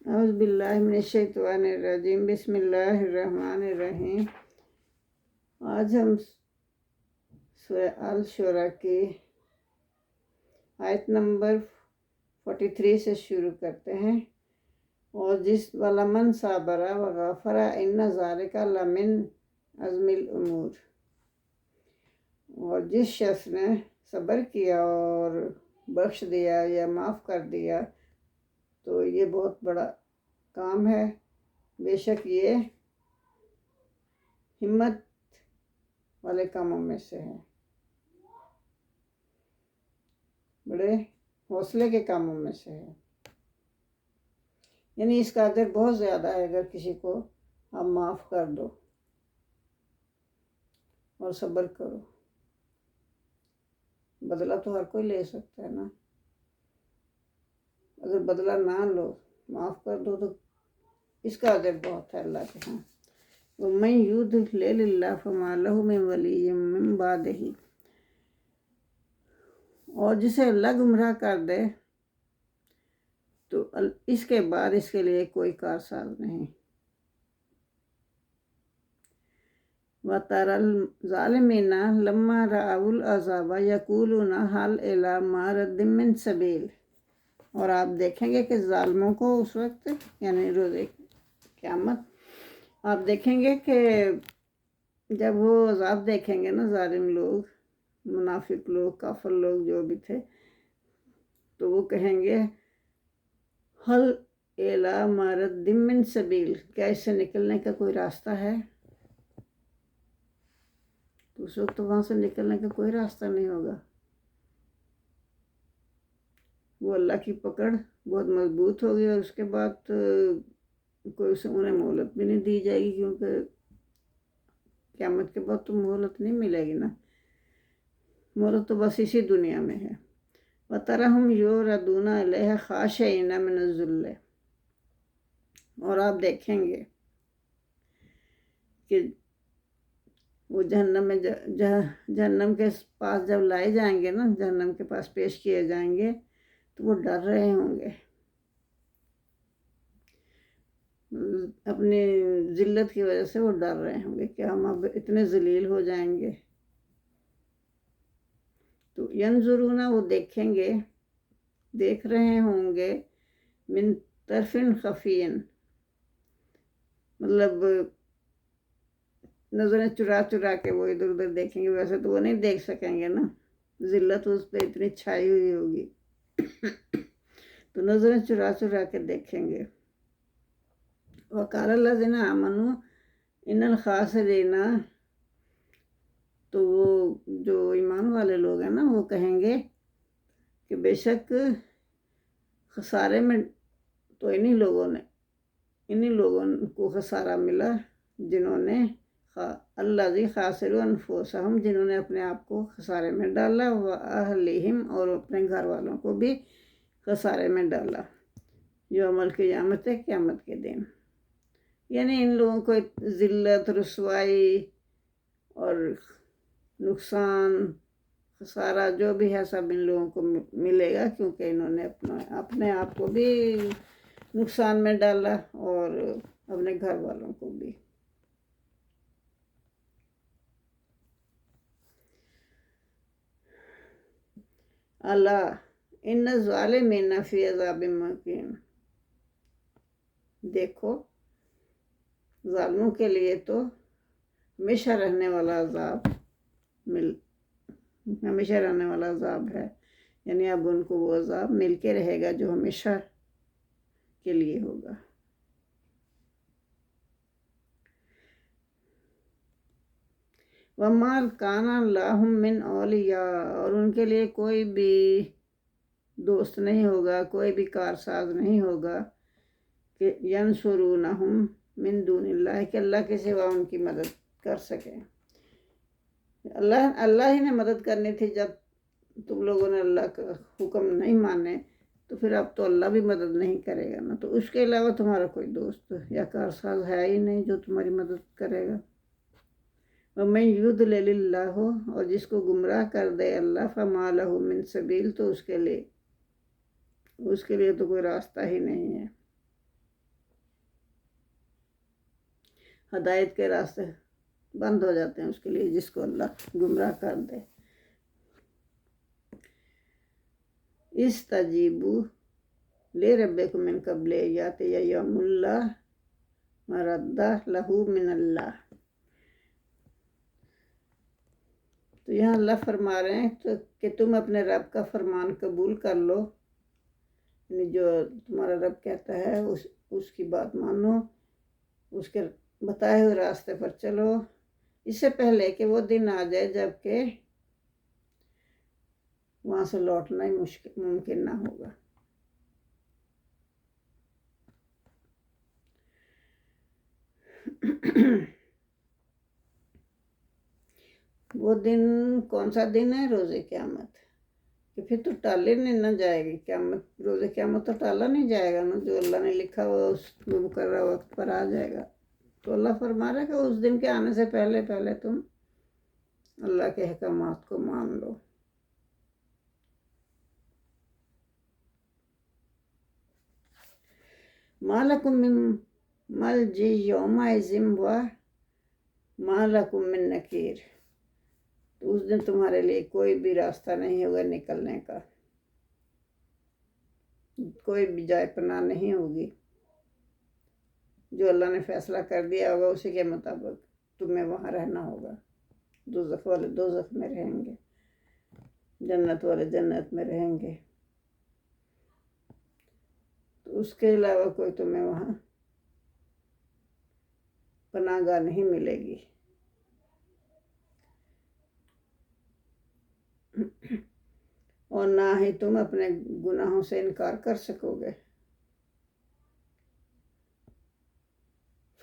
اعوذ باللہ من الشیطان الرجیم، بسم اللہ الرحمن الرحیم۔ آج ہم سورہ الشورى کی آیت نمبر 43 سے شروع کرتے ہیں۔ اور جس وَلَمَنْ صَبَرَ وَغَفَرَ إِنَّ ذَلِكَ لَمِنْ عَزْمِ الْأُمُورِ، اور جس شخص نے صبر کیا اور بخش دیا یا معاف کر دیا تو یہ بہت بڑا کام ہے، بے شک یہ ہمت والے کاموں میں سے ہے، بڑے حوصلے کے کاموں میں سے ہے۔ یعنی اس کا اجر بہت زیادہ ہے اگر کسی کو آپ معاف کر دو اور صبر کرو۔ بدلہ تو ہر کوئی لے سکتا ہے نا، اگر بدلہ نہ لو، معاف کر دو تو اس کا اجر بہت ہے اللہ کے ہاں۔ وَمَن يُضْلِلِ اللَّهُ فَمَا لَهُ مِن وَلِيٍّ مِّن بَعْدِهِ، اور جسے اللہ گمراہ کر دے تو اس کے بعد اس کے لیے کوئی کارساز نہیں۔ وَتَرَى الظَّالِمِينَ لَمَّا رَأَوُا الْعَذَابَ يَقُولُونَ هَلْ إِلَىٰ مَرَدٍ مِّن سَبِيلٍ، اور آپ دیکھیں گے کہ ظالموں کو اس وقت یعنی روز قیامت آپ دیکھیں گے کہ جب وہ عذاب دیکھیں گے نا، ظالم لوگ، منافق لوگ، کافر لوگ جو بھی تھے، تو وہ کہیں گے حل الی مرد من سبیل، کیا اس سے نکلنے کا کوئی راستہ ہے؟ تو اس وقت وہاں سے نکلنے کا کوئی راستہ نہیں ہوگا، وہ اللہ کی پکڑ بہت مضبوط ہوگی، اور اس کے بعد کوئی انہیں مہلت بھی نہیں دی جائے گی، کیونکہ قیامت کے بعد تو مہلت نہیں ملے گی نا، مہلت تو بس اسی دنیا میں ہے۔ وَتَرَهُمْ يُعْرَضُونَ عَلَيْهَا خَاشِعِينَ مِنَ الذُّلِّ، اور آپ دیکھیں گے کہ وہ جہنم کے پاس جب لائے جائیں گے نا، جہنم کے پاس پیش کیے جائیں گے تو وہ ڈر رہے ہوں گے، اپنی ذلت کی وجہ سے وہ ڈر رہے ہوں گے کہ ہم اب اتنے ذلیل ہو جائیں گے۔ تو ینظرون، وہ دیکھیں گے، دیکھ رہے ہوں گے، من طرف خفین، مطلب نظریں چرا چرا کے وہ ادھر ادھر دیکھیں گے، ویسے تو وہ نہیں دیکھ سکیں گے نا، ذلت اس پہ اتنی چھائی ہوئی ہوگی تو نظریں چرا چرا کے دیکھیں گے۔ وَقَالَ الَّذِينَ آمَنُوا إِنَّ الْخَاسِرِينَ، تو وہ جو ایمان والے لوگ ہیں نا، وہ کہیں گے کہ بے شک خسارے میں تو انہی لوگوں کو خسارہ ملا جنہوں نے الذی خاسروا انفسہم، جنہوں نے اپنے آپ کو خسارے میں ڈالا، واہلہم، اور اپنے گھر والوں کو بھی خسارے میں ڈالا، یوم القیامت، قیامت کے دن۔ یعنی ان لوگوں کو ذلت، رسوائی اور نقصان، خسارہ جو بھی ہے سب ان لوگوں کو ملے گا، کیونکہ انہوں نے اپنے آپ کو بھی نقصان میں ڈالا اور اپنے گھر والوں کو بھی۔ الا ان الظالمین فی عذاب مقیم، دیکھو ظالموں کے لیے تو ہمیشہ رہنے والا عذاب ہے، یعنی اب ان کو وہ عذاب مل کے رہے گا جو ہمیشہ کے لیے ہوگا۔ وَمَا كَانَ لَهُم مِّنْ أَوْلِيَاءَ، اور ان کے لیے کوئی بھی دوست نہیں ہوگا، کوئی بھی کارساز نہیں ہوگا کہ يَنْصُرُونَهُم مِّن دُونِ اللَّهِ، کہ اللہ کے سوا ان کی مدد کر سکے۔ اللہ ہی نے مدد کرنی تھی، جب تم لوگوں نے اللہ کا حکم نہیں مانے تو پھر اب تو اللہ بھی مدد نہیں کرے گا نا، تو اس کے علاوہ تمہارا کوئی دوست یا کارساز ہے ہی نہیں جو تمہاری مدد کرے گا۔ وَمَن يُضْلِلِ اللَّهُ، اور جس کو گمراہ کر دے اللہ، فَمَا لَهُ مِن سَبِيلٍ، تو اس کے لیے تو کوئی راستہ ہی نہیں ہے۔ ہدایت کے راستے بند ہو جاتے ہیں اس کے لیے جس کو اللہ گمراہ کر دے۔ استجیبوا لربکم من قبل ان یاتی یوم لا مرد لہ من اللہ۔ تو یہاں اللہ فرما رہے ہیں کہ تم اپنے رب کا فرمان قبول کر لو، یعنی جو تمہارا رب کہتا ہے اس کی بات مانو، اس کے بتائے ہوئے راستے پر چلو، اس سے پہلے کہ وہ دن آ جائے جب کہ وہاں سے لوٹنا ہی ممکن نہ ہوگا۔ وہ دن کون سا دن ہے؟ روز قیامت، کہ پھر تو ٹالے نہیں نہ جائے گی قیامت، روز قیامت تو ٹالا نہیں جائے گا نا، جو اللہ نے لکھا ہوا اس مقررہ وقت پر آ جائے گا۔ تو اللہ فرما رہا ہے کہ اس دن کے آنے سے پہلے پہلے تم اللہ کے احکامات کو مان لو۔ مَا لَكُم مِّن مَلْجِئٍ یَوْمَئِذٍ وَمَا لَكُم مِّن نَکِیرٍ۔ تو اس دن تمہارے لیے کوئی بھی راستہ نہیں ہوگا نکلنے کا، کوئی بھی جائے پناہ نہیں ہوگی۔ جو اللہ نے فیصلہ کر دیا ہوگا اسی کے مطابق تمہیں وہاں رہنا ہوگا۔ دوزخ والے دوزخ میں رہیں گے، جنت والے جنت میں رہیں گے، تو اس کے علاوہ کوئی تمہیں وہاں پناہ گاہ نہیں ملے گی۔ اور نہ ہی تم اپنے گناہوں سے انکار کر سکو گے۔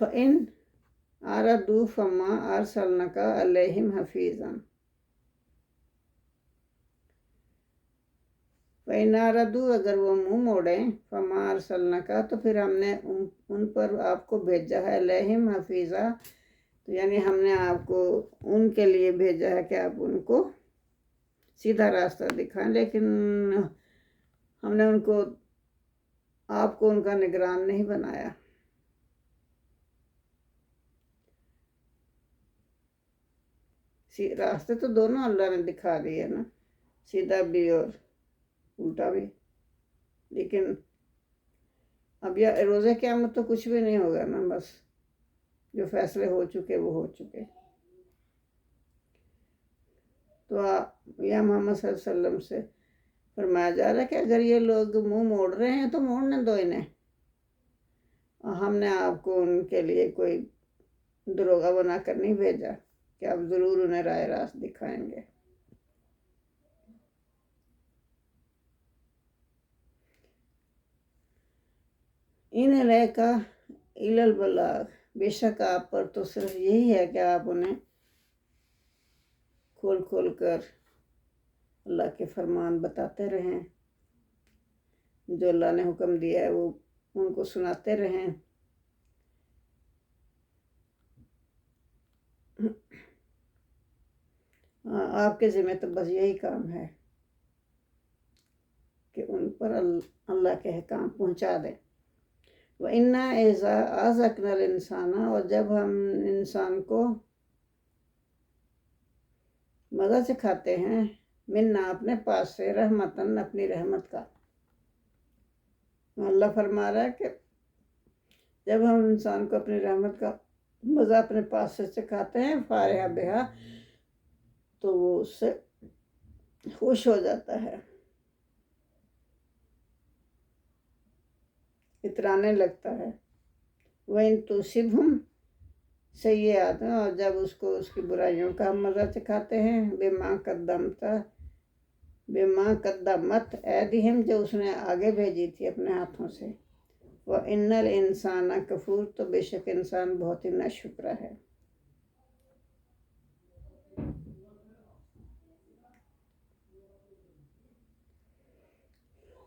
فَإِنْ أَعْرَضُوا فَمَا أَرْسَلْنَاكَ عَلَيْهِمْ حَفِيظًا۔ فَإِنْ أَعْرَضُوا، اگر وہ منہ موڑیں، فَمَا أَرْسَلْنَاكَ، تو پھر ہم نے ان پر آپ کو بھیجا ہے، علیہم حفیظا، تو یعنی ہم نے آپ کو ان کے لیے بھیجا ہے کہ آپ ان کو سیدھا راستہ دکھائیں، لیکن ہم نے آپ کو ان کا نگران نہیں بنایا۔ راستے تو دونوں اللہ نے دکھا دیے نا، سیدھا بھی اور الٹا بھی، لیکن اب روز قیامت تو کچھ بھی نہیں ہوگا نا، بس جو فیصلے ہو چکے وہ ہو چکے۔ تو یا محمد صلی اللہ علیہ وسلم سے فرمایا جا رہا ہے کہ اگر یہ لوگ منہ موڑ رہے ہیں تو موڑنے دو انہیں، ہم نے آپ کو ان کے لیے کوئی دروغہ بنا کر نہیں بھیجا کہ آپ ضرور انہیں راہ راست دکھائیں گے۔ ان علیک الا البلاغ، بے شک آپ پر تو صرف یہی ہے کہ آپ انہیں کھول کھول کر اللہ کے فرمان بتاتے رہیں، جو اللہ نے حکم دیا ہے وہ ان کو سناتے رہیں۔ آپ کے ذمہ تو بس یہی کام ہے کہ ان پر اللہ کے احکام پہنچا دیں۔ وَإِنَّا إِذَا أَذَقْنَا الْإِنسَانَ، اور جب ہم انسان کو مزہ چکھاتے ہیں، منا اپنے پاس سے، رحمتاً اپنی رحمت کا، اللہ فرما رہا ہے کہ جب ہم انسان کو اپنی رحمت کا مزہ اپنے پاس سے چکھاتے ہیں، فارحہ بہا، تو وہ اس سے خوش ہو جاتا ہے، اترانے لگتا ہے۔ وَإِن تُصِبْهُمْ سیئات، اور جب اس کو اس کی برائیوں کا ہم مزہ چکھاتے ہیں، بما قدمت ایدیہم، جو اس نے آگے بھیجی تھی اپنے ہاتھوں سے، وَإِنَّ الْإِنسَانَ کفور، تو بے شک انسان بہت ہی ناشکرا ہے۔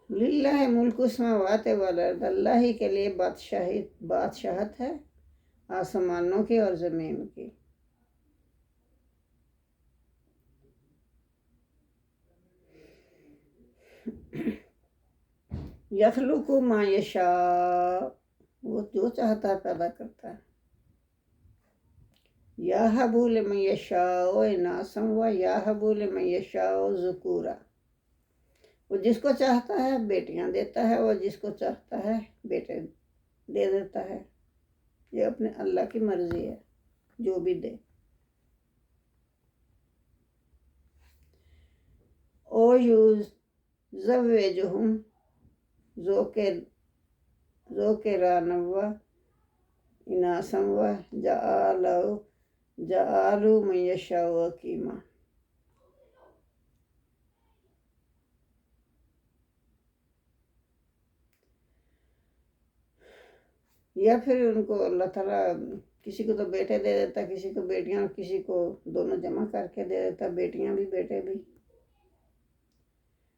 للہ ملک السماوات والارض، اللہ ہی کے لیے بادشاہت ہے آسمانوں کی اور زمین کی۔ یخلق ما یشاء، وہ جو چاہتا ہے پیدا کرتا ہے۔ یہب لمن یشاء اناثا و یہب لمن یشاء ذکورا، وہ جس کو چاہتا ہے بیٹیاں دیتا ہے اور جس کو چاہتا ہے بیٹے دے دیتا ہے. یہ اپنے اللہ کی مرضی ہے جو بھی دے. او یزوجہم ذکرانا و اناثا و جعلوا من یشاء عقیما. یا پھر ان کو اللہ تعالیٰ کسی کو تو بیٹے دے دیتا، کسی کو بیٹیاں، اور کسی کو دونوں جمع کر کے دے دیتا، بیٹیاں بھی بیٹے بھی.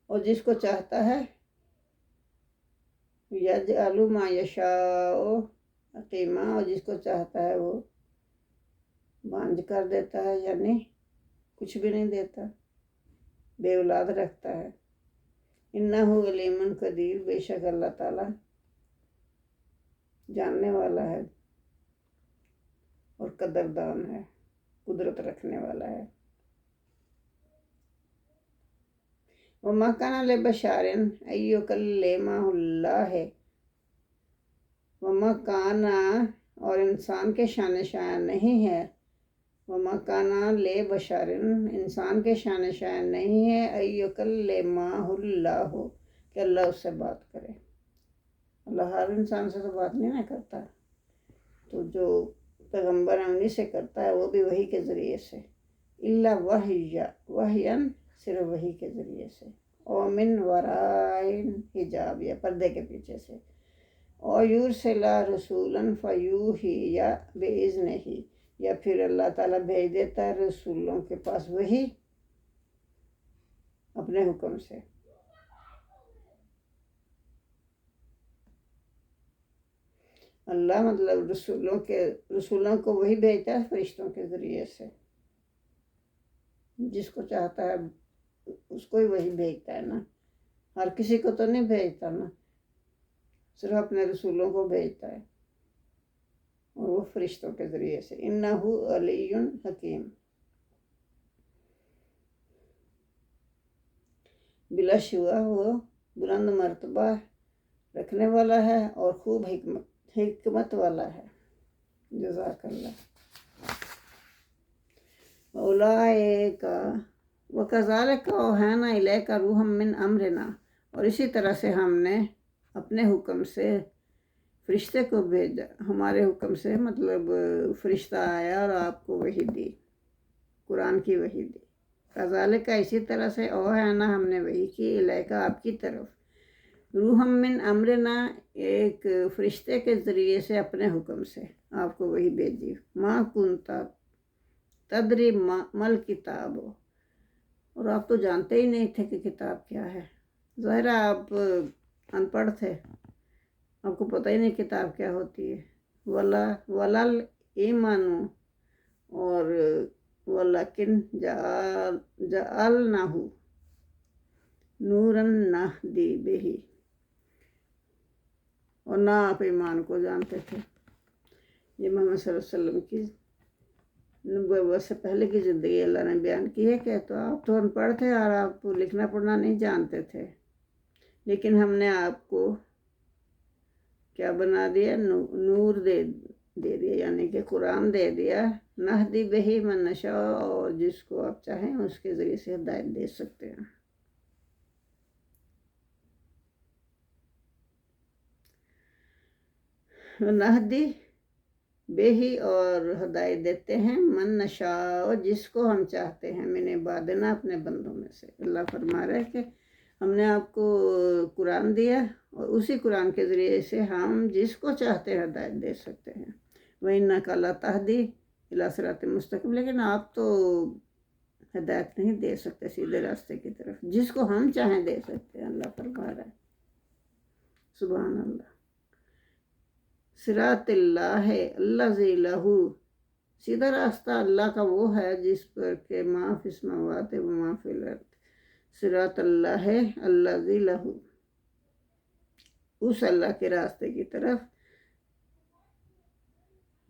اور جس کو چاہتا ہے یجعل ما یشاء عقیما، اور جس کو چاہتا ہے وہ بانجھ کر دیتا ہے، یعنی کچھ بھی نہیں دیتا، بے اولاد رکھتا ہے. انہ علیم قدیر، بے شک اللہ تعالیٰ جاننے والا ہے اور قدردان ہے، قدرت رکھنے والا ہے. وَمَا كَانَ لِبَشَرٍ أَن يُكَلِّمَهُ اللَّهُ، وَمَا كَانَ، اور انسان کے شان شاید نہیں ہے، وَمَا كَانَ لِبَشَرٍ، انسان کے شان شاید نہیں ہے، أَن يُكَلِّمَهُ اللَّهُ، کہ اللہ اس سے بات کرے. اللہ ہر انسان سے تو بات نہیں نہ کرتا، تو جو پیغمبر ہیں انہی سے کرتا ہے، وہ بھی وحی کے ذریعے سے. الا وحیاً، صرف وحی کے ذریعے سے. او من وراء حجاب، یا پردے کے پیچھے سے. او یرسل رسولا فیوحی باذنہ، یا پھر اللہ تعالیٰ بھیج دیتا ہے رسولوں کے پاس وحی اپنے حکم سے. اللہ مطلب رسولوں کو وہی بھیجتا ہے فرشتوں کے ذریعے سے. جس کو چاہتا ہے اس کو ہی وہی بھیجتا ہے نا، ہر کسی کو تو نہیں بھیجتا نا، صرف اپنے رسولوں کو بھیجتا ہے، اور وہ فرشتوں کے ذریعے سے. انہ علی حکیم، بلا شبہ وہ بلند مرتبہ رکھنے والا ہے اور خوب حکمت والا ہے. جزاک اللہ. اولئک وکذالک اوحینا الیک روحا من امرنا، اور اسی طرح سے ہم نے اپنے حکم سے فرشتے کو بھیجا. ہمارے حکم سے مطلب فرشتہ آیا اور آپ کو وحی دی، قرآن کی وحی دی. کذالک، اسی طرح سے اوحینا، ہم نے وحی کی، الیک، آپ کی طرف، روحا من امرنا، ایک فرشتے کے ذریعے سے اپنے حکم سے آپ کو وحی بھیجی. ما کنت تدری مل کتاب، اور آپ تو جانتے ہی نہیں تھے کہ کتاب کیا ہے. ظاہر آپ ان پڑھ تھے، آپ کو پتہ ہی نہیں کتاب کیا ہوتی ہے. ولل ایمان، اور ولکن جعلناہ نورا نہدی بہ، اور نہ آپ ایمان کو جانتے تھے. یہ محمد صلی اللہ علیہ وسلم کی نبوت سے پہلے کی زندگی اللہ نے بیان کی ہے کہ تو آپ تو ان پڑھ تھے اور آپ لکھنا پڑھنا نہیں جانتے تھے، لیکن ہم نے آپ کو کیا بنا دیا، نور دے دیا، یعنی کہ قرآن دے دیا. نہدی بہ من نشاء، اور جس کو آپ چاہیں اس کے ذریعے سے ہدایت دے سکتے ہیں. نہدی بہی، اور ہدایت دیتے ہیں، من نشاء، جس کو ہم چاہتے ہیں، من عبادنا، اپنے بندوں میں سے. اللہ فرما رہا ہے کہ ہم نے آپ کو قرآن دیا اور اسی قرآن کے ذریعے سے ہم جس کو چاہتے ہیں ہدایت دے سکتے ہیں. وَإِنَّكَ لَتَهْدِي إِلَىٰ صِرَاطٍ مُسْتَقِيمٍ، لیکن آپ تو ہدایت نہیں دے سکتے سیدھے راستے کی طرف، جس کو ہم چاہیں دے سکتے ہیں. اللہ فرما رہا ہے. سبحان اللہ. صراط اللہ، الذی لہ، سیدھا راستہ اللہ کا وہ ہے جس پر کہ ما فی السماوات و ما فی الارض. صراط اللہ الذی لہ، اس اللہ کے راستے کی طرف